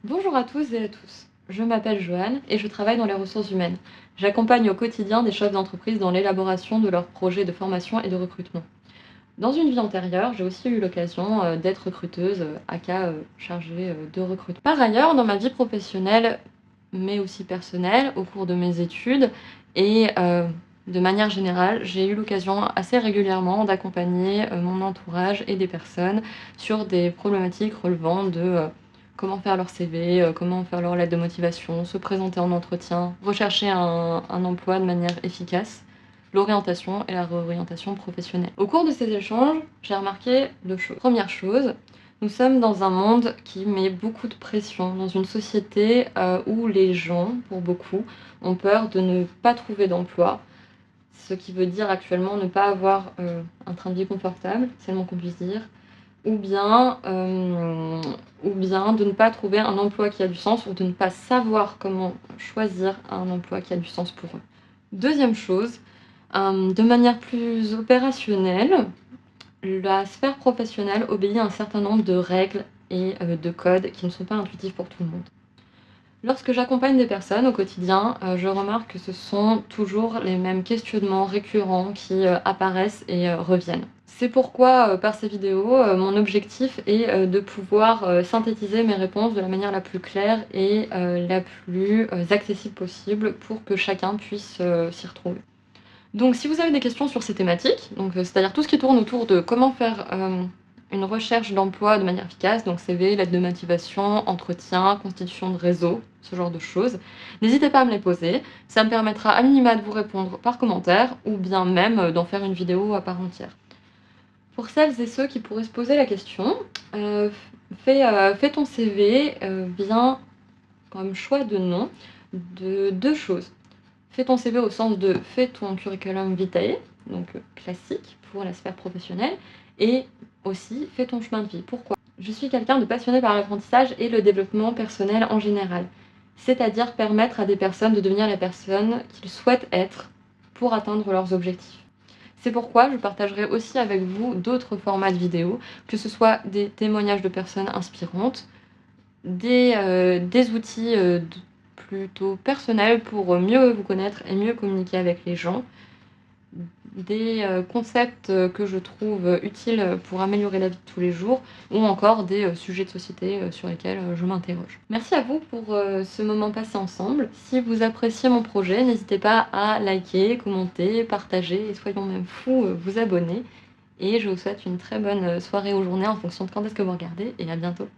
Bonjour à tous et à tous. Je m'appelle Joanne et je travaille dans les ressources humaines. J'accompagne au quotidien des chefs d'entreprise dans l'élaboration de leurs projets de formation et de recrutement. Dans une vie antérieure, j'ai aussi eu l'occasion d'être recruteuse, aka chargée de recrutement. Par ailleurs, dans ma vie professionnelle, mais aussi personnelle, au cours de mes études et de manière générale, j'ai eu l'occasion assez régulièrement d'accompagner mon entourage et des personnes sur des problématiques relevant de comment faire leur CV, comment faire leur lettre de motivation, se présenter en entretien, rechercher un emploi de manière efficace, l'orientation et la réorientation professionnelle. Au cours de ces échanges, j'ai remarqué deux choses. Première chose, nous sommes dans un monde qui met beaucoup de pression, dans une société où les gens, pour beaucoup, ont peur de ne pas trouver d'emploi, ce qui veut dire actuellement ne pas avoir un train de vie confortable, c'est le moins qu'on puisse dire, ou bien de ne pas trouver un emploi qui a du sens ou de ne pas savoir comment choisir un emploi qui a du sens pour eux. Deuxième chose, de manière plus opérationnelle, la sphère professionnelle obéit à un certain nombre de règles et de codes qui ne sont pas intuitifs pour tout le monde. Lorsque j'accompagne des personnes au quotidien, je remarque que ce sont toujours les mêmes questionnements récurrents qui apparaissent et reviennent. C'est pourquoi, par ces vidéos, mon objectif est de pouvoir synthétiser mes réponses de la manière la plus claire et la plus accessible possible pour que chacun puisse s'y retrouver. Donc si vous avez des questions sur ces thématiques, c'est-à-dire tout ce qui tourne autour de comment faire une recherche d'emploi de manière efficace, donc CV, lettre de motivation, entretien, constitution de réseau, ce genre de choses, n'hésitez pas à me les poser. Ça me permettra à minima de vous répondre par commentaire ou bien même d'en faire une vidéo à part entière. Pour celles et ceux qui pourraient se poser la question, euh, fais ton CV bien comme choix de nom de deux choses. Fais ton CV au sens de fais ton curriculum vitae, donc classique pour la sphère professionnelle, et aussi fais ton chemin de vie. Pourquoi? Je suis quelqu'un de passionné par l'apprentissage et le développement personnel en général, c'est-à-dire permettre à des personnes de devenir les personnes qu'ils souhaitent être pour atteindre leurs objectifs. C'est pourquoi je partagerai aussi avec vous d'autres formats de vidéos, que ce soit des témoignages de personnes inspirantes, des outils plutôt personnels pour mieux vous connaître et mieux communiquer avec les gens, des concepts que je trouve utiles pour améliorer la vie de tous les jours, ou encore des sujets de société sur lesquels je m'interroge. Merci à vous pour ce moment passé ensemble. Si vous appréciez mon projet, n'hésitez pas à liker, commenter, partager et soyons même fous, vous abonner. Et je vous souhaite une très bonne soirée ou journée en fonction de quand est-ce que vous regardez et à bientôt.